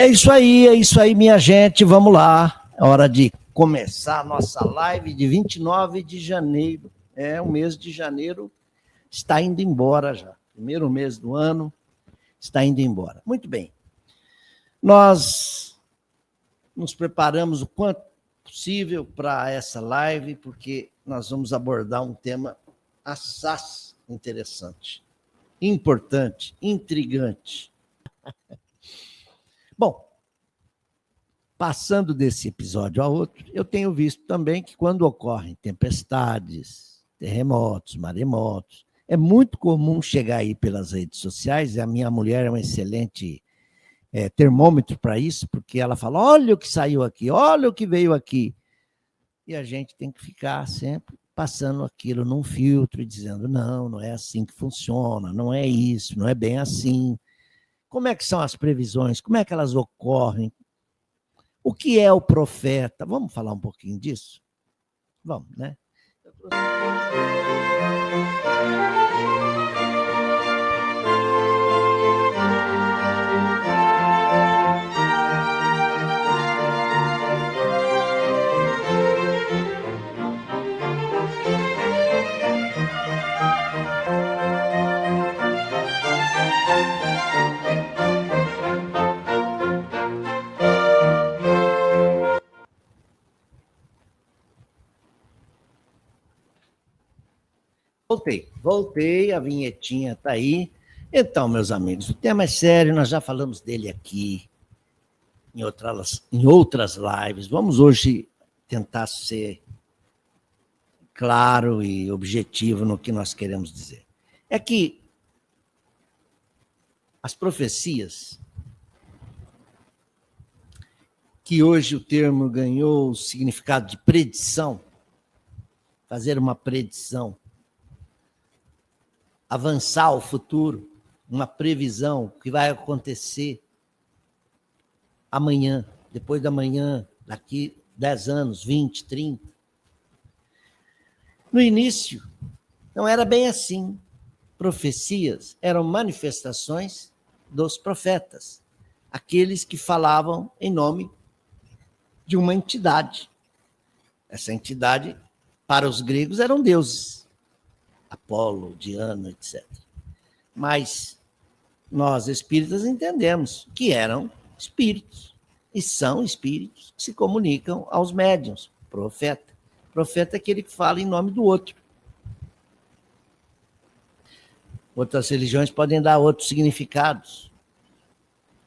é isso aí, minha gente. Vamos lá. É hora de começar a nossa live de 29 de janeiro. O mês de janeiro está indo embora já. Primeiro mês do ano está indo embora. Muito bem. Nós nos preparamos o quanto possível para essa live, porque nós vamos abordar um tema assaz interessante, importante, intrigante. Bom, passando desse episódio a outro, eu tenho visto também que quando ocorrem tempestades, terremotos, maremotos, é muito comum chegar aí pelas redes sociais, e a minha mulher é um excelente termômetro para isso, porque ela fala, olha o que saiu aqui, olha o que veio aqui. E a gente tem que ficar sempre passando aquilo num filtro e dizendo, não, não é assim que funciona, não é isso, não é bem assim. Como é que são as previsões? Como é que elas ocorrem? O que é o profeta? Vamos falar um pouquinho disso? Vamos, né? Voltei, a vinhetinha está aí. Então, meus amigos, o tema é sério, nós já falamos dele aqui, em outras lives. Vamos hoje tentar ser claro e objetivo no que nós queremos dizer. É que as profecias, que hoje o termo ganhou o significado de predição, fazer uma predição, avançar ao futuro, uma previsão que vai acontecer amanhã, depois da manhã, daqui 10 anos, 20, 30. No início, não era bem assim. Profecias eram manifestações dos profetas, aqueles que falavam em nome de uma entidade. Essa entidade, para os gregos, eram deuses. Apolo, Diana, etc. Mas nós, espíritas, entendemos que eram espíritos, e são espíritos que se comunicam aos médiuns. Profeta. Profeta é aquele que fala em nome do outro. Outras religiões podem dar outros significados,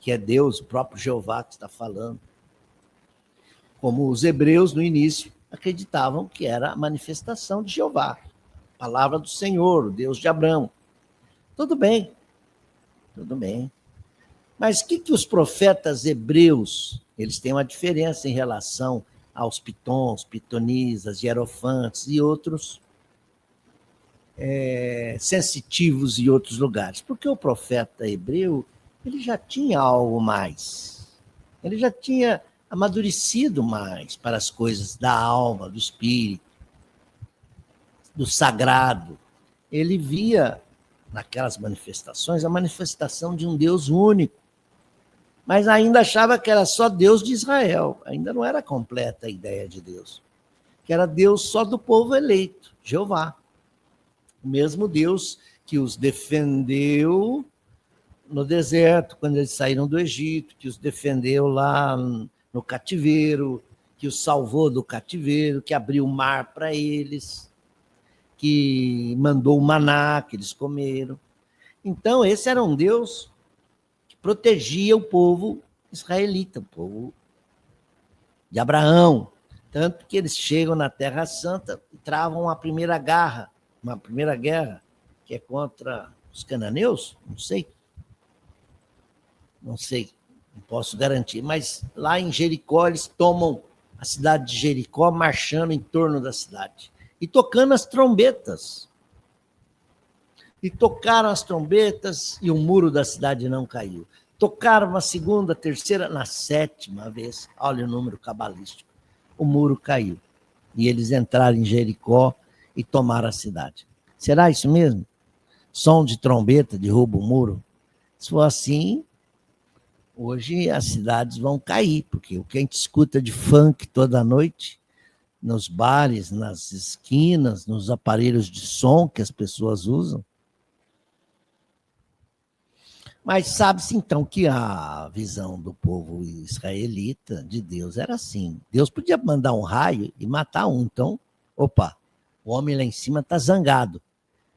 que é Deus, o próprio Jeová que está falando. Como os hebreus, no início, acreditavam que era a manifestação de Jeová, a palavra do Senhor, o Deus de Abraão. Tudo bem. Mas o que os profetas hebreus, eles têm uma diferença em relação aos pitons, pitonisas, hierofantes e outros sensitivos em outros lugares? Porque o profeta hebreu, ele já tinha algo mais. Ele já tinha amadurecido mais para as coisas da alma, do espírito, do sagrado. Ele via naquelas manifestações a manifestação de um Deus único, mas ainda achava que era só Deus de Israel. Ainda não era completa a ideia de Deus, que era Deus só do povo eleito, Jeová. O mesmo Deus que os defendeu no deserto, quando eles saíram do Egito, que os defendeu lá no cativeiro, que os salvou do cativeiro, que abriu o mar para eles, que mandou o maná que eles comeram. Então, esse era um Deus que protegia o povo israelita, o povo de Abraão. Tanto que eles chegam na Terra Santa e travam a primeira guerra, que é contra os cananeus, não sei, não posso garantir, mas lá em Jericó eles tomam a cidade de Jericó, marchando em torno da cidade e tocando as trombetas. E tocaram as trombetas e o muro da cidade não caiu. Tocaram uma segunda, terceira, na sétima vez, olha o número cabalístico, o muro caiu. E eles entraram em Jericó e tomaram a cidade. Será isso mesmo? Som de trombeta derruba o muro? Se for assim, Hoje as cidades vão cair, porque o que a gente escuta de funk toda noite, nos bares, nas esquinas, nos aparelhos de som que as pessoas usam. Mas sabe-se então que a visão do povo israelita de Deus era assim. Deus podia mandar um raio e matar um. Então, opa, o homem lá em cima está zangado.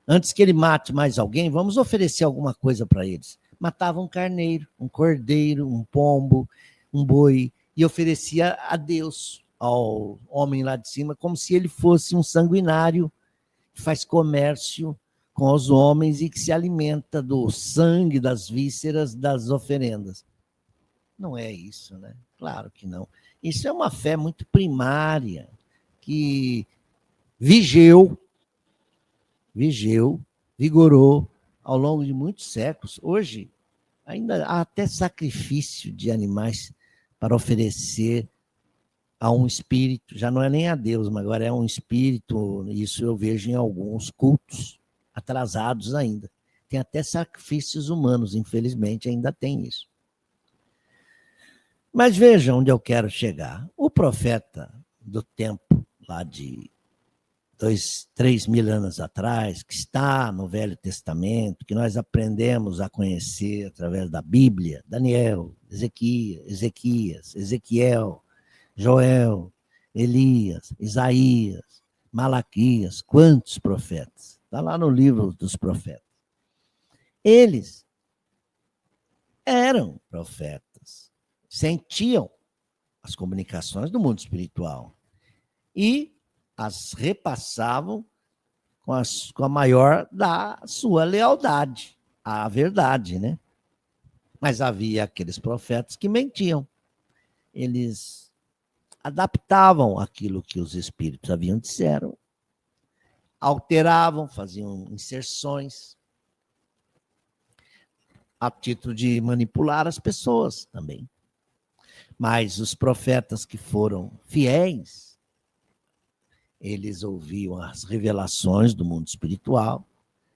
Antes que ele mate mais alguém, vamos oferecer alguma coisa para eles. Matava um carneiro, um cordeiro, um pombo, um boi, e oferecia a Deus, ao homem lá de cima, como se ele fosse um sanguinário que faz comércio com os homens e que se alimenta do sangue, das vísceras, das oferendas. Não é isso, né? Claro que não. Isso é uma fé muito primária, que vigorou ao longo de muitos séculos. Hoje, ainda há até sacrifício de animais para oferecer a um espírito, já não é nem a Deus, mas agora é um espírito, isso eu vejo em alguns cultos atrasados ainda. Tem até sacrifícios humanos, infelizmente, ainda tem isso. Mas veja onde eu quero chegar. O profeta do tempo, lá de 3.000 anos atrás, que está no Velho Testamento, que nós aprendemos a conhecer através da Bíblia, Daniel, Ezequiel, Joel, Elias, Isaías, Malaquias, quantos profetas? Está lá no livro dos profetas. Eles eram profetas, sentiam as comunicações do mundo espiritual e as repassavam com a maior da sua lealdade à verdade, né? Mas havia aqueles profetas que mentiam. Eles adaptavam aquilo que os espíritos haviam disseram, alteravam, faziam inserções, a título de manipular as pessoas também. Mas os profetas que foram fiéis, eles ouviam as revelações do mundo espiritual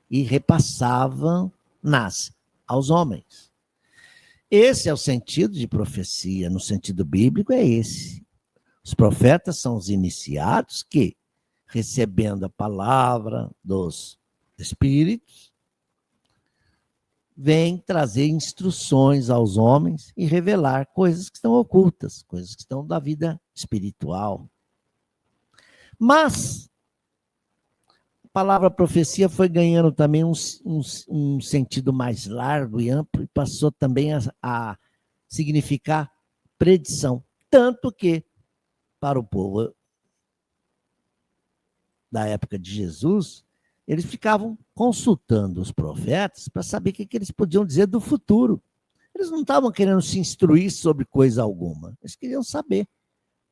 e repassavam-nas aos homens. Esse é o sentido de profecia, no sentido bíblico é esse. Os profetas são os iniciados que, recebendo a palavra dos espíritos, vêm trazer instruções aos homens e revelar coisas que estão ocultas, coisas que estão da vida espiritual. Mas a palavra profecia foi ganhando também um sentido mais largo e amplo e passou também a significar predição. Tanto que, para o povo da época de Jesus, eles ficavam consultando os profetas para saber o que eles podiam dizer do futuro. Eles não estavam querendo se instruir sobre coisa alguma. Eles queriam saber.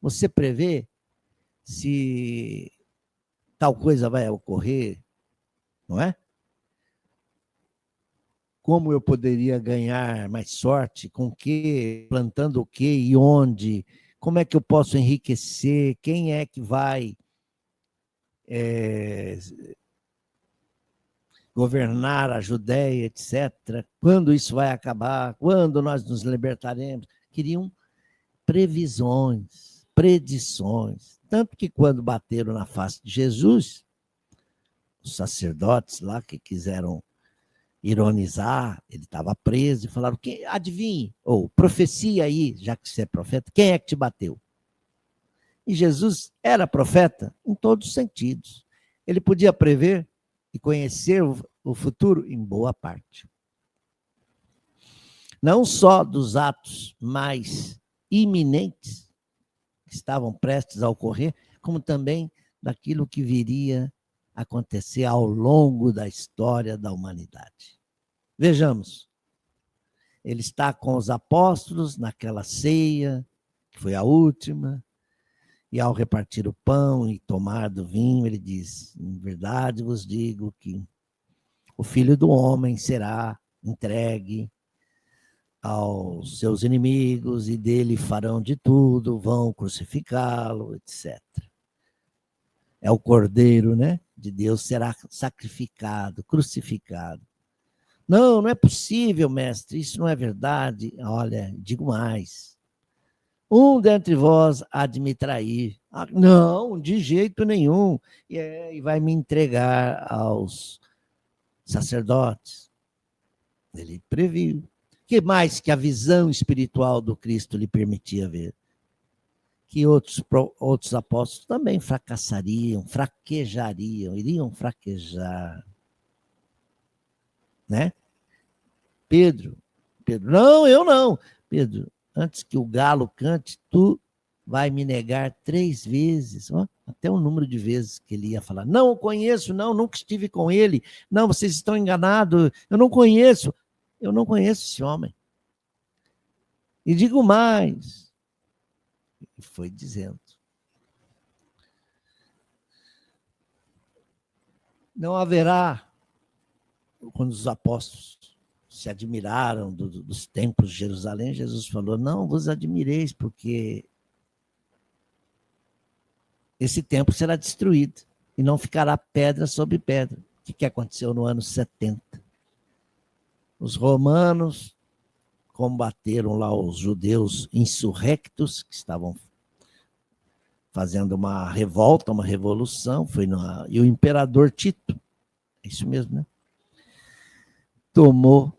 Você prevê se tal coisa vai ocorrer, não é? Como eu poderia ganhar mais sorte, com o quê, plantando o quê e onde, como é que eu posso enriquecer, quem é que vai governar a Judéia, etc. Quando isso vai acabar, quando nós nos libertaremos. Queriam previsões, predições. Tanto que quando bateram na face de Jesus, os sacerdotes lá que quiseram ironizar, ele estava preso e falaram, adivinhe, ou profecia aí, já que você é profeta, quem é que te bateu? E Jesus era profeta em todos os sentidos. Ele podia prever e conhecer o futuro em boa parte. Não só dos atos mais iminentes que estavam prestes a ocorrer, como também daquilo que viria a acontecer ao longo da história da humanidade. Vejamos, ele está com os apóstolos naquela ceia, que foi a última, e ao repartir o pão e tomar do vinho, ele diz, em verdade vos digo que o Filho do Homem será entregue aos seus inimigos e dele farão de tudo, vão crucificá-lo, etc. É o Cordeiro, né, de Deus será sacrificado, crucificado. Não, não é possível, mestre, isso não é verdade. Olha, digo mais. Um dentre vós há de me trair. Ah, não, de jeito nenhum. E vai me entregar aos sacerdotes. Ele previu. Que mais que a visão espiritual do Cristo lhe permitia ver? Que outros apóstolos também fracassariam, fraquejariam, iriam fraquejar. Né? Pedro, não, eu não. Pedro, antes que o galo cante, tu vai me negar 3 vezes. Ó, até o número de vezes que ele ia falar. Não o conheço, não, nunca estive com ele. Não, vocês estão enganados. Eu não conheço esse homem. E digo mais. E foi dizendo. Não haverá, quando os apóstolos se admiraram dos templos de Jerusalém, Jesus falou, não vos admireis, porque esse templo será destruído e não ficará pedra sobre pedra. O que aconteceu no ano 70? Os romanos combateram lá os judeus insurrectos, que estavam fazendo uma revolta, uma revolução, e o imperador Tito, é isso mesmo, né? Tomou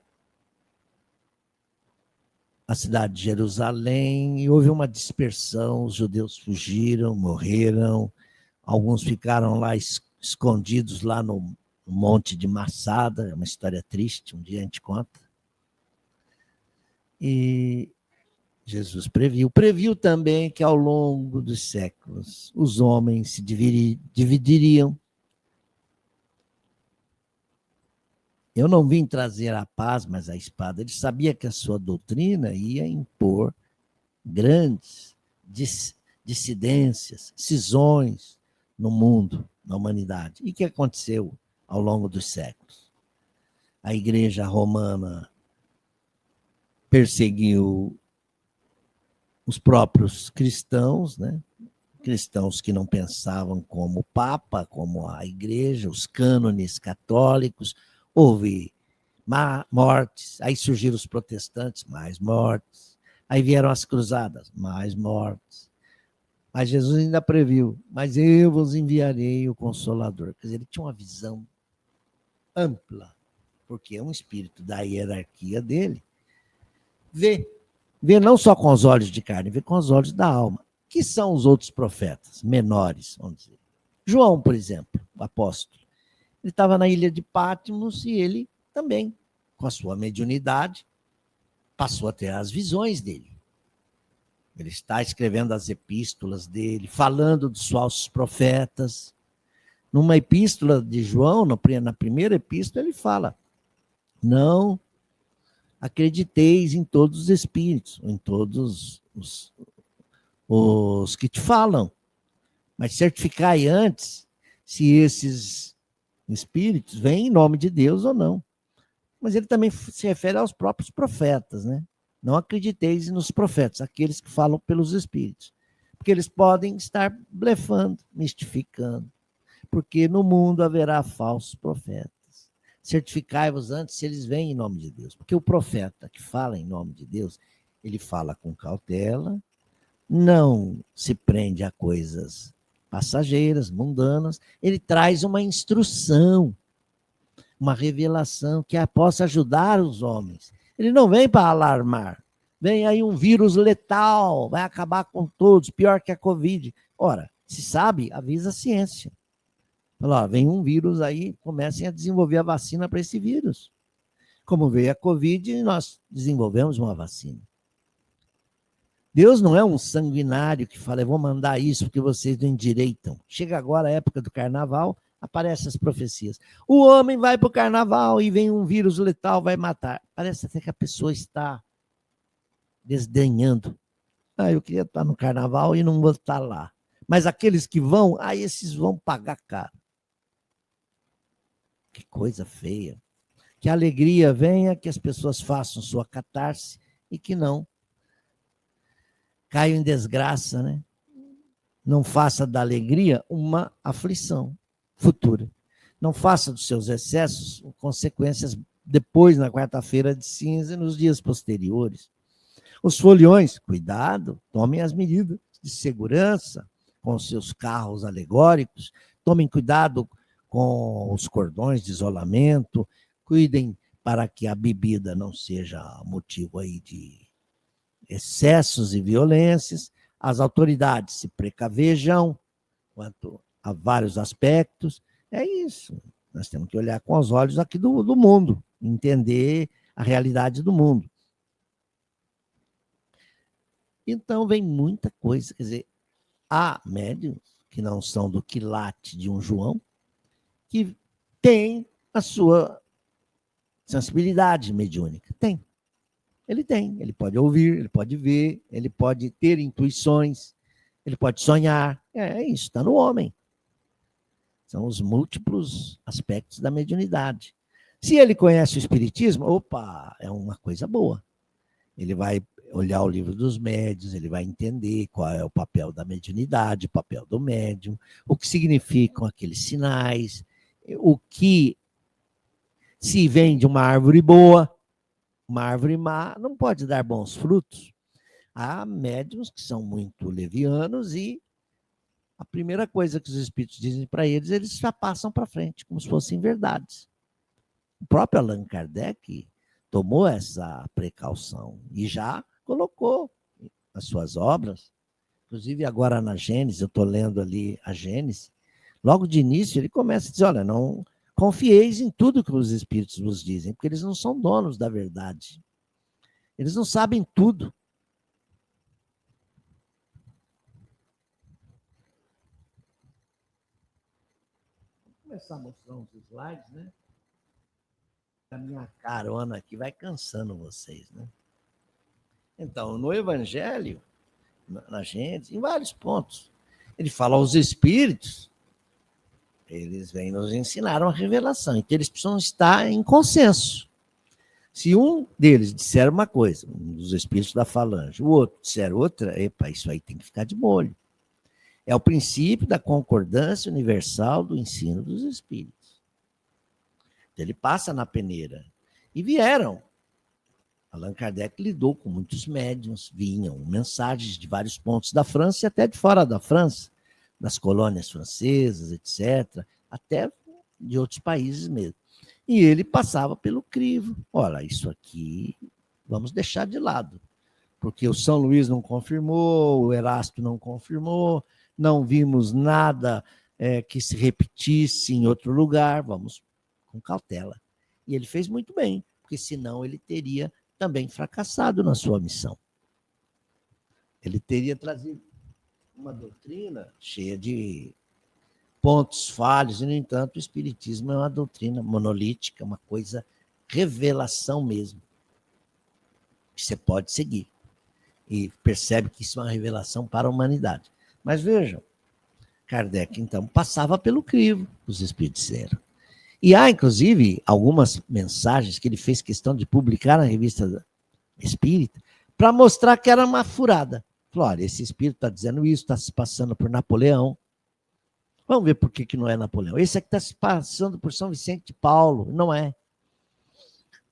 a cidade de Jerusalém e houve uma dispersão, os judeus fugiram, morreram, alguns ficaram lá escondidos lá no Monte de Massada, é uma história triste, um dia a gente conta. E Jesus previu também que ao longo dos séculos os homens se dividiriam. Eu não vim trazer a paz, mas a espada. Ele sabia que a sua doutrina ia impor grandes dissidências, cisões no mundo, na humanidade. E o que aconteceu ao longo dos séculos? A Igreja Romana perseguiu os próprios cristãos, né? Cristãos que não pensavam como o Papa, como a Igreja, os cânones católicos. Houve mortes, aí surgiram os protestantes, mais mortes. Aí vieram as cruzadas, mais mortes. Mas Jesus ainda previu, mas eu vos enviarei o Consolador. Quer dizer, ele tinha uma visão ampla, porque é um espírito da hierarquia dele. Vê não só com os olhos de carne, vê com os olhos da alma. Que são os outros profetas, menores, vamos dizer. João, por exemplo, o apóstolo. Ele estava na ilha de Patmos e ele também, com a sua mediunidade, passou a ter as visões dele. Ele está escrevendo as epístolas dele, falando dos falsos profetas. Numa epístola de João, na primeira epístola, ele fala, não acrediteis em todos os espíritos, em todos os que te falam, mas certificai antes se esses espíritos vêm em nome de Deus ou não. Mas ele também se refere aos próprios profetas, né? Não acrediteis nos profetas, aqueles que falam pelos espíritos, porque eles podem estar blefando, mistificando, porque no mundo haverá falsos profetas. Certificai-vos antes se eles vêm em nome de Deus, porque o profeta que fala em nome de Deus, ele fala com cautela, não se prende a coisas passageiras, mundanas, ele traz uma instrução, uma revelação que possa ajudar os homens. Ele não vem para alarmar, vem aí um vírus letal, vai acabar com todos, pior que a Covid. Ora, se sabe, avisa a ciência. Fala, ó, vem um vírus aí, comecem a desenvolver a vacina para esse vírus. Como veio a Covid, nós desenvolvemos uma vacina. Deus não é um sanguinário que fala, eu vou mandar isso porque vocês não endireitam. Chega agora a época do carnaval, aparecem as profecias. O homem vai para o carnaval e vem um vírus letal, vai matar. Parece até que a pessoa está desdenhando. Eu queria estar no carnaval e não vou estar lá. Mas aqueles que vão, esses vão pagar caro. Que coisa feia. Que a alegria venha, que as pessoas façam sua catarse e que não caiam em desgraça, né? Não faça da alegria uma aflição futura. Não faça dos seus excessos consequências depois na quarta-feira de cinza e nos dias posteriores. Os foliões, cuidado, tomem as medidas de segurança com seus carros alegóricos, tomem cuidado com os cordões de isolamento, cuidem para que a bebida não seja motivo aí de excessos e violências. As autoridades se precavejam quanto a vários aspectos. É isso. Nós temos que olhar com os olhos aqui do mundo, entender a realidade do mundo. Então, vem muita coisa. Quer dizer, há médiuns que não são do quilate de um João, que tem a sua sensibilidade mediúnica. Tem. Ele tem. Ele pode ouvir, ele pode ver, ele pode ter intuições, ele pode sonhar. É isso, está no homem. São os múltiplos aspectos da mediunidade. Se ele conhece o espiritismo, opa, é uma coisa boa. Ele vai olhar o livro dos médiuns, ele vai entender qual é o papel da mediunidade, o papel do médium, o que significam aqueles sinais, o que se vem de uma árvore boa, uma árvore má não pode dar bons frutos. Há médiuns que são muito levianos e a primeira coisa que os espíritos dizem para eles, eles já passam para frente, como se fossem verdades. O próprio Allan Kardec tomou essa precaução e já colocou nas suas obras, inclusive agora na Gênesis, eu estou lendo ali a Gênesis, logo de início ele começa a dizer, olha, não confieis em tudo que os espíritos vos dizem, porque eles não são donos da verdade. Eles não sabem tudo. Vou começar a mostrar uns slides, né? A minha carona aqui vai cansando vocês, né? Então, no Evangelho, na gente, em vários pontos, ele fala aos espíritos, eles vêm nos ensinar uma revelação, então eles precisam estar em consenso. Se um deles disser uma coisa, um dos espíritos da falange, o outro disser outra, epa, isso aí tem que ficar de molho. É o princípio da concordância universal do ensino dos espíritos. Então, ele passa na peneira. E vieram. Allan Kardec lidou com muitos médiuns, vinham mensagens de vários pontos da França e até de fora da França, das colônias francesas, etc., até de outros países mesmo. E ele passava pelo crivo. Olha, isso aqui vamos deixar de lado, porque o São Luís não confirmou, o Erasto não confirmou, não vimos nada que se repetisse em outro lugar, vamos com cautela. E ele fez muito bem, porque senão ele teria também fracassado na sua missão. Ele teria trazido uma doutrina cheia de pontos falhos, e, no entanto, o Espiritismo é uma doutrina monolítica, uma coisa, revelação mesmo, que você pode seguir. E percebe que isso é uma revelação para a humanidade. Mas vejam, Kardec, então, passava pelo crivo, os espíritos disseram. E há, inclusive, algumas mensagens que ele fez questão de publicar na revista Espírita, para mostrar que era uma furada. Falou, olha, esse espírito está dizendo isso, está se passando por Napoleão. Vamos ver por que não é Napoleão. Esse aqui está se passando por São Vicente de Paulo, não é.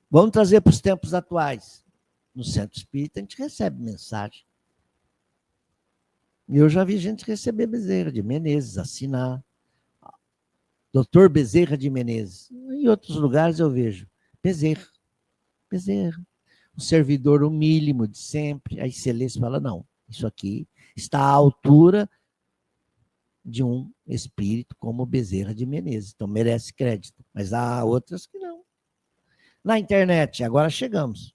Vamos trazer para os tempos atuais. No Centro Espírita, a gente recebe mensagem. E eu já vi gente receber Bezerra de Menezes, assinar. Doutor Bezerra de Menezes. Em outros lugares eu vejo Bezerra. Bezerra. O servidor humílimo de sempre. Aí você lê e fala, não, isso aqui está à altura de um espírito como Bezerra de Menezes. Então merece crédito. Mas há outras que não. Na internet, agora chegamos.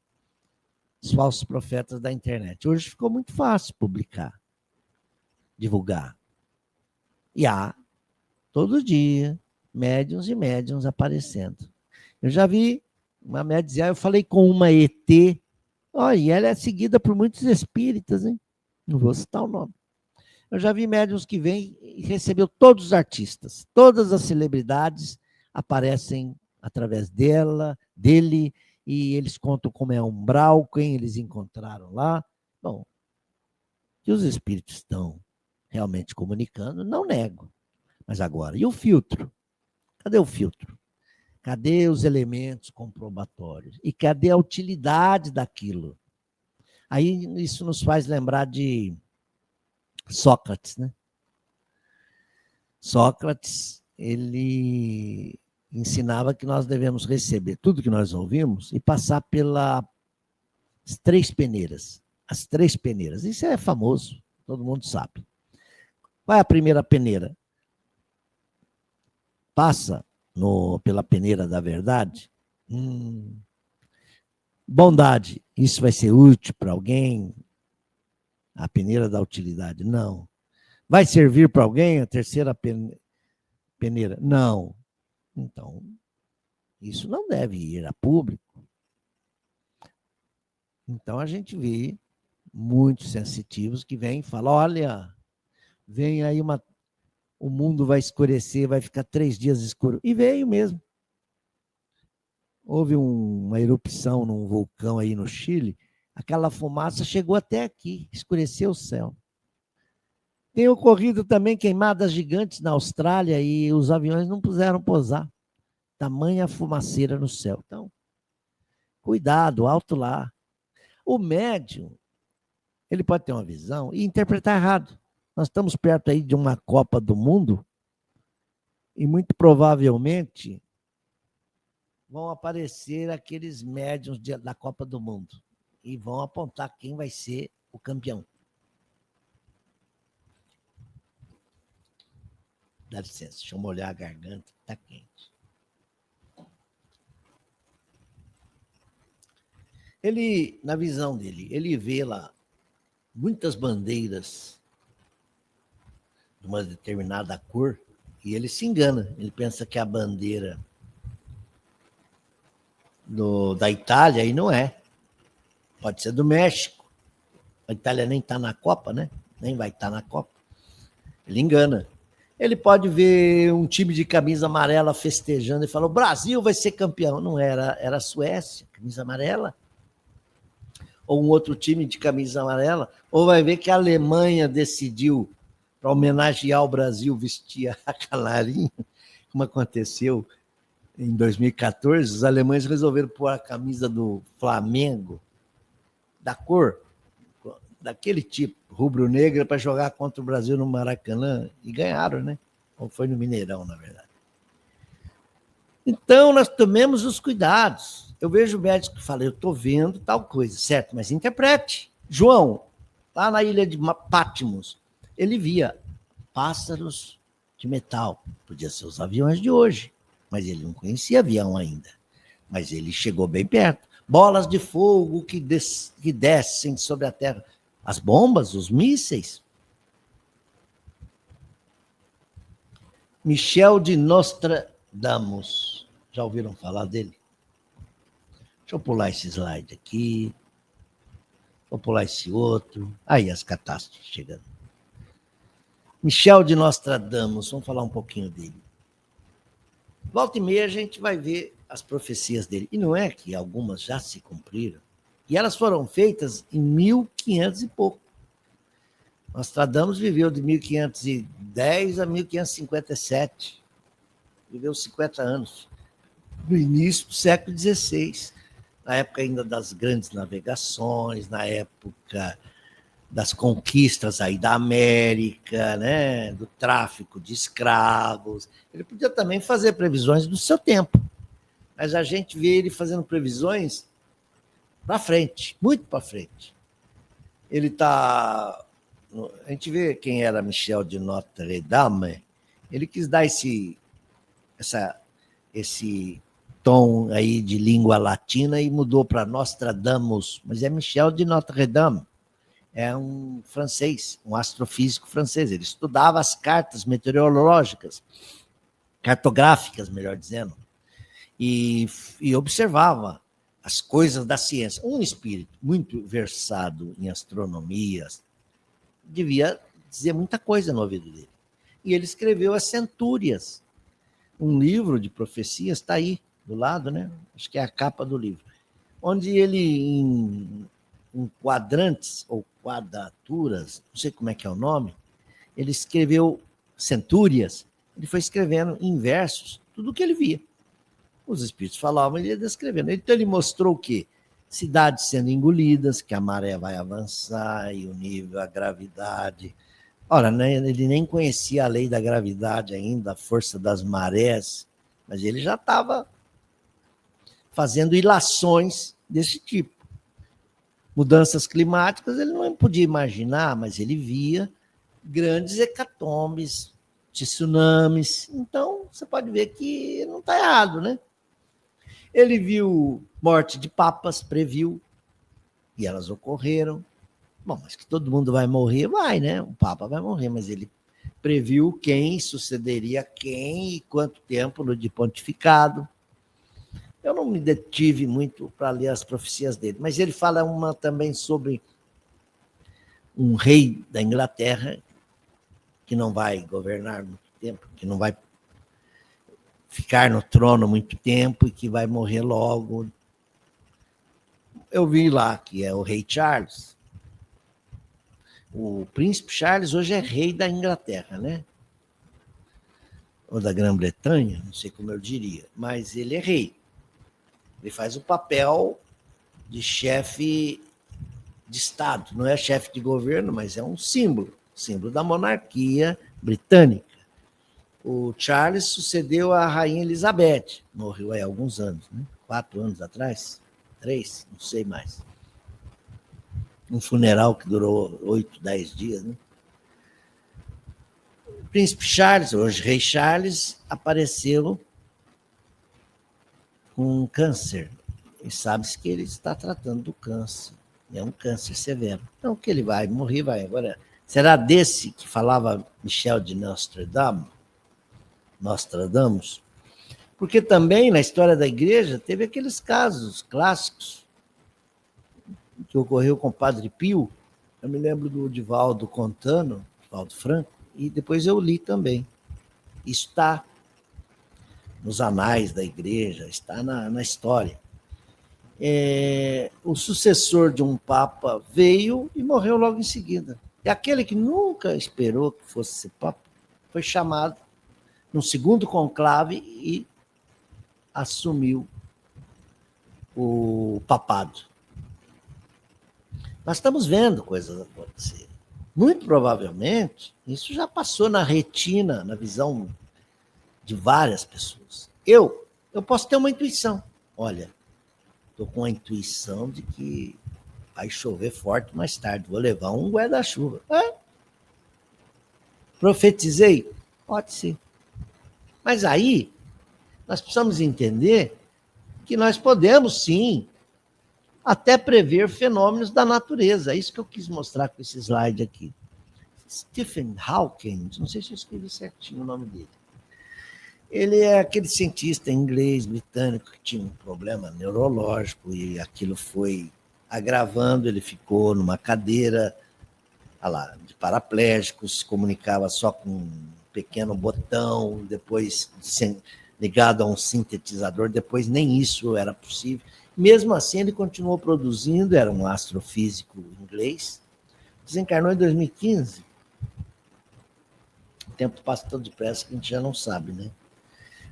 Os falsos profetas da internet. Hoje ficou muito fácil publicar, divulgar. E há, todo dia, médiuns e médiuns aparecendo. Eu já vi uma médium, eu falei com uma ET, olha, e ela é seguida por muitos espíritas, hein? Não vou citar o nome. Eu já vi médiuns que vêm e recebeu todos os artistas, todas as celebridades aparecem através dele, e eles contam como é umbral, quem eles encontraram lá. Bom, que os espíritos estão realmente comunicando, não nego. Mas agora, e o filtro? Cadê o filtro? Cadê os elementos comprobatórios? E cadê a utilidade daquilo? Aí isso nos faz lembrar de Sócrates, né? Sócrates, ele ensinava que nós devemos receber tudo que nós ouvimos e passar pelas três peneiras. As três peneiras. Isso é famoso, todo mundo sabe. Qual é a primeira peneira? Passa pela peneira da verdade. Bondade, isso vai ser útil para alguém? A peneira da utilidade, não. Vai servir para alguém a terceira peneira? Não. Então, isso não deve ir a público. Então, a gente vê muitos sensitivos que vêm e falam, olha, vem aí o mundo vai escurecer, vai ficar 3 dias escuro. E veio mesmo. Houve uma erupção num vulcão aí no Chile, aquela fumaça chegou até aqui, escureceu o céu. Tem ocorrido também queimadas gigantes na Austrália e os aviões não puderam pousar. Tamanha fumaceira no céu. Então, cuidado, alto lá. O médium, ele pode ter uma visão e interpretar errado. Nós estamos perto aí de uma Copa do Mundo e muito provavelmente vão aparecer aqueles médiuns da Copa do Mundo e vão apontar quem vai ser o campeão. Dá licença, deixa eu molhar a garganta, está quente. Ele, na visão dele, ele vê lá muitas bandeiras de uma determinada cor e ele se engana. Ele pensa que é a bandeira da Itália e não é. Pode ser do México. A Itália nem está na Copa, né? Nem vai estar na Copa. Ele engana. Ele pode ver um time de camisa amarela festejando e falar: o Brasil vai ser campeão. Não era, era a Suécia, camisa amarela. Ou um outro time de camisa amarela. Ou vai ver que a Alemanha decidiu, para homenagear o Brasil, vestir a canarinho, como aconteceu em 2014. Os alemães resolveram pôr a camisa do Flamengo, da cor, daquele tipo, rubro-negra, para jogar contra o Brasil no Maracanã, e ganharam, né? Ou foi no Mineirão, na verdade. Então, nós tomemos os cuidados. Eu vejo médicos que falam, eu estou vendo tal coisa, certo, mas interprete. João, lá na ilha de Patmos, ele via pássaros de metal, podia ser os aviões de hoje, mas ele não conhecia avião ainda, mas ele chegou bem perto. Bolas de fogo que descem sobre a terra, as bombas, os mísseis. Michel de Nostradamus, já ouviram falar dele? Deixa eu pular esse slide aqui, vou pular esse outro. Aí as catástrofes chegando. Michel de Nostradamus, vamos falar um pouquinho dele. Volta e meia a gente vai ver as profecias dele. E não é que algumas já se cumpriram. E elas foram feitas em 1500 e pouco. Nostradamus viveu de 1510 a 1557. Viveu 50 anos. No início do século XVI. Na época ainda das grandes navegações, na época das conquistas aí da América, né, do tráfico de escravos. Ele podia também fazer previsões do seu tempo, mas a gente vê ele fazendo previsões para frente, muito para frente. Ele está... A gente vê quem era Michel de Notre Dame, ele quis dar esse tom aí de língua latina e mudou para Nostradamus, mas é Michel de Notre Dame. É um francês, um astrofísico francês. Ele estudava as cartas meteorológicas, cartográficas, melhor dizendo, e observava as coisas da ciência. Um espírito muito versado em astronomia devia dizer muita coisa no ouvido dele. E ele escreveu as Centúrias, um livro de profecias, está aí do lado, né? Acho que é a capa do livro, onde ele, em quadrantes ou quadraturas, não sei como é que é o nome, ele escreveu Centúrias, ele foi escrevendo em versos tudo o que ele via. Os espíritos falavam, ele ia descrevendo. Então ele mostrou o quê? Cidades sendo engolidas, que a maré vai avançar, e o nível, a gravidade. Ora, ele nem conhecia a lei da gravidade ainda, a força das marés, mas ele já estava fazendo ilações desse tipo. Mudanças climáticas ele não podia imaginar, mas ele via grandes hecatombes, tsunamis. Então, você pode ver que não está errado, né? Ele viu morte de papas, previu, e elas ocorreram. Bom, mas que todo mundo vai morrer, vai, né? O papa vai morrer, mas ele previu quem sucederia quem e quanto tempo no de pontificado. Eu não me detive muito para ler as profecias dele, mas ele fala uma também sobre um rei da Inglaterra que não vai governar muito tempo, que não vai ficar no trono muito tempo e que vai morrer logo. Eu vi lá que é o rei Charles. O príncipe Charles hoje é rei da Inglaterra, né? Ou da Grã-Bretanha, não sei como eu diria, mas ele é rei. Ele faz o papel de chefe de Estado. Não é chefe de governo, mas é um símbolo da monarquia britânica. O Charles sucedeu a rainha Elizabeth, morreu há alguns anos, né? 4 anos atrás, 3, não sei mais. Um funeral que durou 8, 10 dias, né? O príncipe Charles, hoje rei Charles, apareceu com câncer. E sabe-se que ele está tratando do câncer. É um câncer severo. Então, que ele vai morrer, vai. Agora, será desse que falava Michel de Nostradamus? Porque também, na história da igreja, teve aqueles casos clássicos que ocorreu com o Padre Pio. Eu me lembro do Divaldo contando, Divaldo Franco, e depois eu li também. Isso está nos anais da igreja, está na história. O sucessor de um papa veio e morreu logo em seguida. E aquele que nunca esperou que fosse ser papa foi chamado no segundo conclave e assumiu o papado. Nós estamos vendo coisas acontecer. Muito provavelmente, isso já passou na retina, na visão de várias pessoas. Eu posso ter uma intuição. Olha, estou com a intuição de que vai chover forte mais tarde. Vou levar um guarda-chuva. Profetizei? Pode ser. Mas aí, nós precisamos entender que nós podemos, sim, até prever fenômenos da natureza. É isso que eu quis mostrar com esse slide aqui. Stephen Hawking, não sei se eu escrevi certinho o nome dele. Ele é aquele cientista inglês, britânico, que tinha um problema neurológico e aquilo foi agravando, ele ficou numa cadeira de paraplégicos, se comunicava só com um pequeno botão, depois ligado a um sintetizador, depois nem isso era possível. Mesmo assim, ele continuou produzindo, era um astrofísico inglês, desencarnou em 2015. O tempo passa tão depressa que a gente já não sabe, né?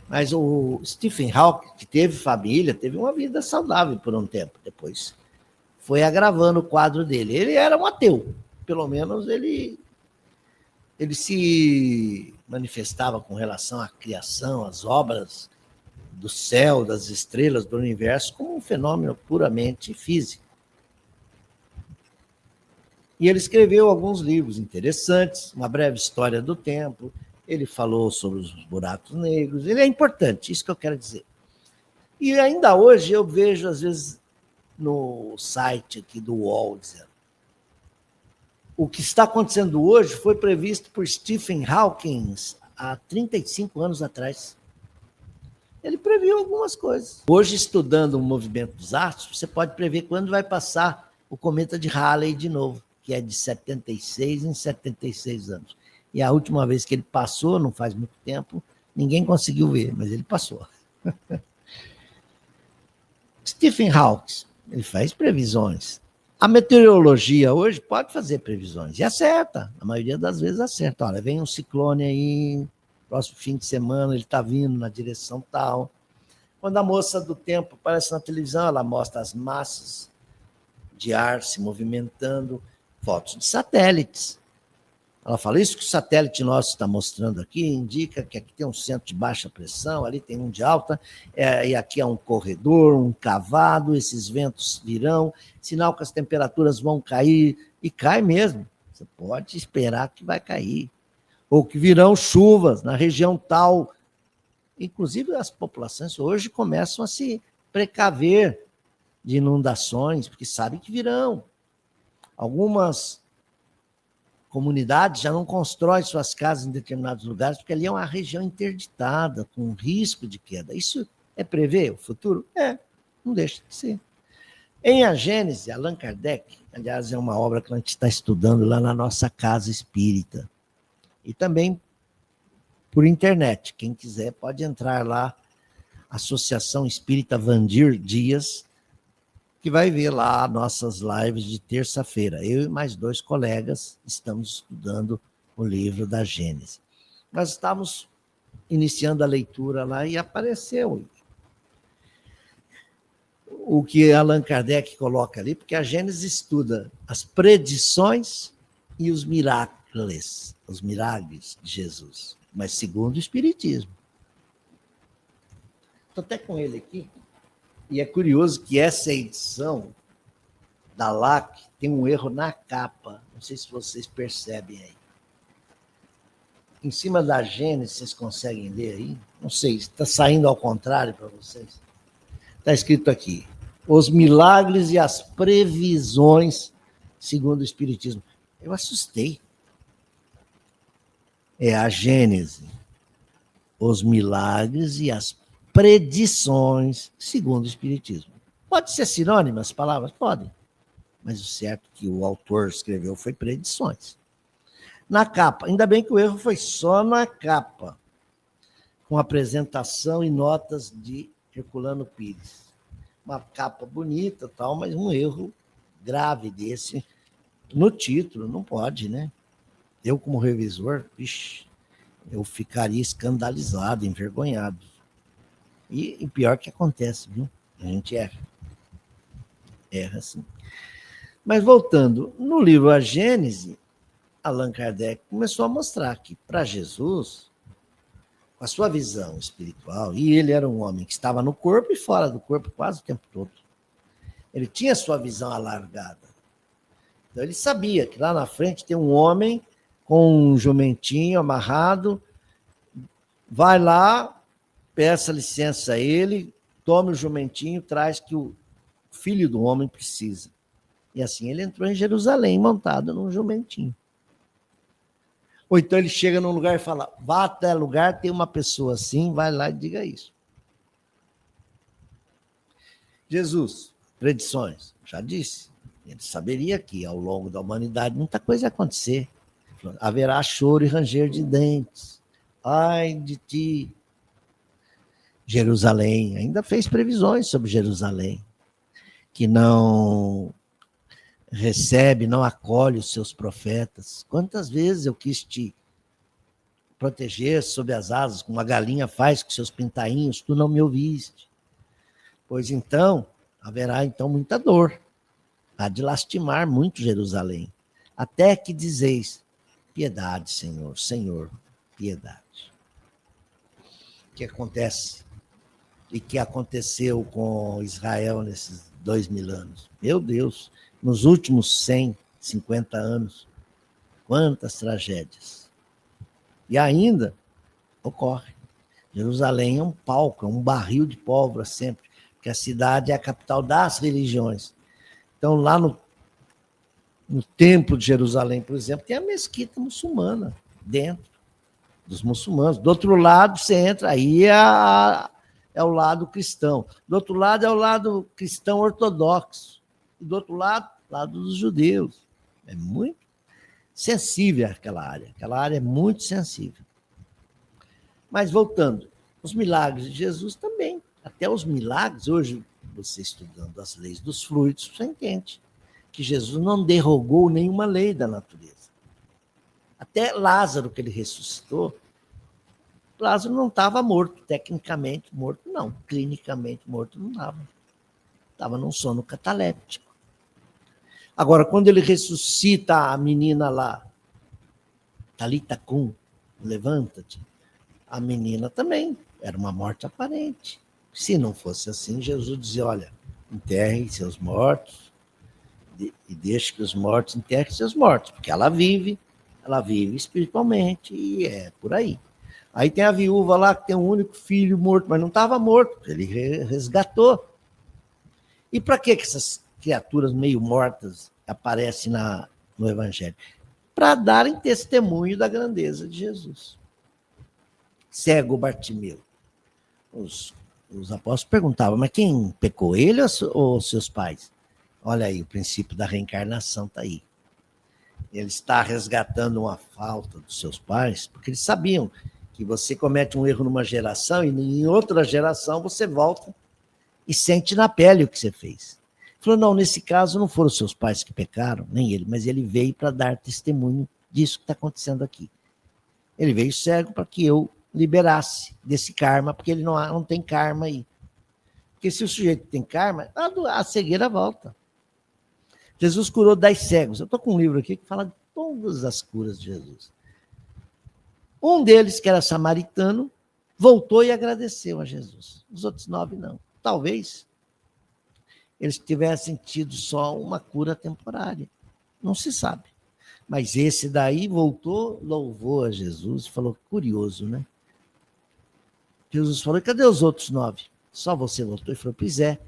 Mas o Stephen Hawking, que teve família, teve uma vida saudável por um tempo. Depois foi agravando o quadro dele. Ele era um ateu, pelo menos ele se manifestava com relação à criação, às obras do céu, das estrelas, do universo, como um fenômeno puramente físico. E ele escreveu alguns livros interessantes, Uma Breve História do Tempo. Ele falou sobre os buracos negros. Ele é importante, isso que eu quero dizer. E ainda hoje eu vejo, às vezes, no site aqui do UOL, dizendo: o que está acontecendo hoje foi previsto por Stephen Hawking há 35 anos atrás. Ele previu algumas coisas. Hoje, estudando o movimento dos astros, você pode prever quando vai passar o cometa de Halley de novo, que é de 76 em 76 anos. E a última vez que ele passou, não faz muito tempo, ninguém conseguiu ver, mas ele passou. Stephen Hawking, ele faz previsões. A meteorologia hoje pode fazer previsões, e acerta, a maioria das vezes acerta. Olha, vem um ciclone aí, próximo fim de semana ele está vindo na direção tal. Quando a moça do tempo aparece na televisão, ela mostra as massas de ar se movimentando, fotos de satélites. Ela fala, isso que o satélite nosso está mostrando aqui indica que aqui tem um centro de baixa pressão, ali tem um de alta, e aqui é um corredor, um cavado, esses ventos virão, sinal que as temperaturas vão cair, e cai mesmo. Você pode esperar que vai cair. Ou que virão chuvas na região tal. Inclusive, as populações hoje começam a se precaver de inundações, porque sabem que virão. Algumas comunidades já não constroem suas casas em determinados lugares, porque ali é uma região interditada, com risco de queda. Isso é prever o futuro? Não deixa de ser. Em A Gênese, Allan Kardec, aliás, é uma obra que a gente está estudando lá na nossa casa espírita. E também por internet. Quem quiser pode entrar lá, Associação Espírita Vandir Dias, que vai ver lá nossas lives de terça-feira. Eu e mais 2 colegas estamos estudando o livro da Gênese. Nós estávamos iniciando a leitura lá e apareceu o que Allan Kardec coloca ali, porque a Gênese estuda as predições e os milagres de Jesus, mas segundo o Espiritismo. Estou até com ele aqui. E é curioso que essa edição da LAC tem um erro na capa. Não sei se vocês percebem aí. Em cima da Gênesis, vocês conseguem ler aí? Não sei, está saindo ao contrário para vocês. Está escrito aqui, os milagres e as previsões segundo o Espiritismo. Eu assustei. É a Gênese, os milagres e as predições segundo o Espiritismo. Pode ser sinônimo as palavras? Podem. Mas o certo que o autor escreveu foi predições. Na capa, ainda bem que o erro foi só na capa, com apresentação e notas de Herculano Pires. Uma capa bonita, tal, mas um erro grave desse no título, não pode, né? Eu, como revisor, eu ficaria escandalizado, envergonhado. E pior que acontece, viu? A gente erra. Erra, sim. Mas voltando, no livro A Gênese, Allan Kardec começou a mostrar que, para Jesus, com a sua visão espiritual, e ele era um homem que estava no corpo e fora do corpo quase o tempo todo. Ele tinha sua visão alargada. Então, ele sabia que lá na frente tem um homem com um jumentinho amarrado, vai lá, peça licença a ele, tome o jumentinho, traz que o filho do homem precisa. E assim ele entrou em Jerusalém, montado num jumentinho. Ou então ele chega num lugar e fala, vá até lugar, tem uma pessoa assim, vai lá e diga isso. Jesus, predições, já disse. Ele saberia que ao longo da humanidade muita coisa ia acontecer. Haverá choro e ranger de dentes. Ai de ti, Jerusalém. Ainda fez previsões sobre Jerusalém, que não recebe, não acolhe os seus profetas. Quantas vezes eu quis te proteger sob as asas, como a galinha faz com seus pintainhos, tu não me ouviste. Pois então, haverá então muita dor. Há de lastimar muito Jerusalém. Até que dizeis, piedade, Senhor, Senhor, piedade. O que acontece? E que aconteceu com Israel nesses 2000 anos? Meu Deus, nos últimos 150 anos, quantas tragédias. E ainda ocorre. Jerusalém é um palco, é um barril de pólvora sempre, porque a cidade é a capital das religiões. Então, lá no Templo de Jerusalém, por exemplo, tem a mesquita muçulmana dentro dos muçulmanos. Do outro lado, você entra, aí é o lado cristão. Do outro lado é o lado cristão ortodoxo. E do outro lado, lado dos judeus. É muito sensível aquela área. Aquela área é muito sensível. Mas voltando, os milagres de Jesus também. Até os milagres, hoje, você estudando as leis dos fluidos, você entende que Jesus não derrogou nenhuma lei da natureza. Até Lázaro, que ele ressuscitou, Lázaro não estava morto, tecnicamente morto, não. Clinicamente morto, não estava. Estava num sono cataléptico. Agora, quando ele ressuscita a menina lá, Talita Cum, levanta-te, a menina também era uma morte aparente. Se não fosse assim, Jesus dizia, olha, enterrem seus mortos e deixe que os mortos enterrem seus mortos, porque ela vive espiritualmente e é por aí. Aí tem a viúva lá que tem um único filho morto, mas não estava morto, ele resgatou. E para que essas criaturas meio mortas aparecem no Evangelho? Para darem testemunho da grandeza de Jesus. Cego Bartimeu. Os apóstolos perguntavam, mas quem pecou, ele ou seus pais? Olha aí, o princípio da reencarnação está aí. Ele está resgatando uma falta dos seus pais, porque eles sabiam que você comete um erro numa geração e em outra geração você volta e sente na pele o que você fez. Ele falou, não, nesse caso não foram seus pais que pecaram, nem ele, mas ele veio para dar testemunho disso que está acontecendo aqui. Ele veio cego para que eu liberasse desse karma, porque ele não tem karma aí. Porque se o sujeito tem karma, a cegueira volta. Jesus curou 10 cegos. Eu estou com um livro aqui que fala de todas as curas de Jesus. Um deles, que era samaritano, voltou e agradeceu a Jesus. Os outros 9 não. Talvez eles tivessem tido só uma cura temporária. Não se sabe. Mas esse daí voltou, louvou a Jesus, falou, curioso, né? Jesus falou, cadê os outros 9? Só você voltou? Ele falou, pois é,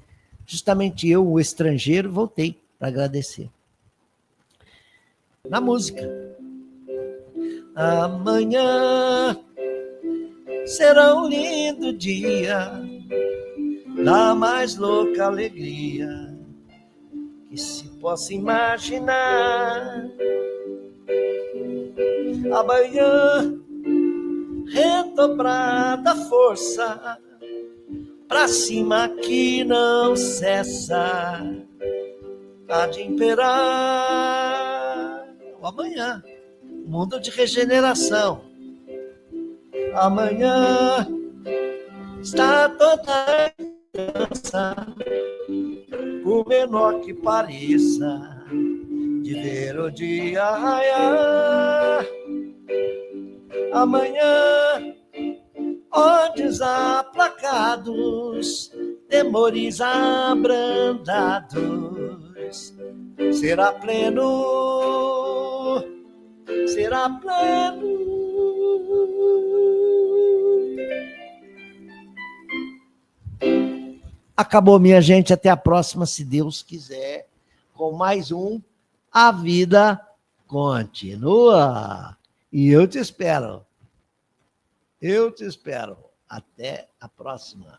justamente eu, o estrangeiro, voltei para agradecer. Na música. Amanhã será um lindo dia, da mais louca alegria que se possa imaginar. Amanhã redobrada força, pra cima que não cessa, há de imperar o amanhã, mundo de regeneração. Amanhã está toda a esperança, por menor que pareça, de ver o dia raiar. Amanhã, ódios aplacados, temores abrandados, será pleno, será pleno. Acabou, minha gente, até a próxima, se Deus quiser, com mais um A Vida Continua. E eu te espero. Eu te espero. Até a próxima.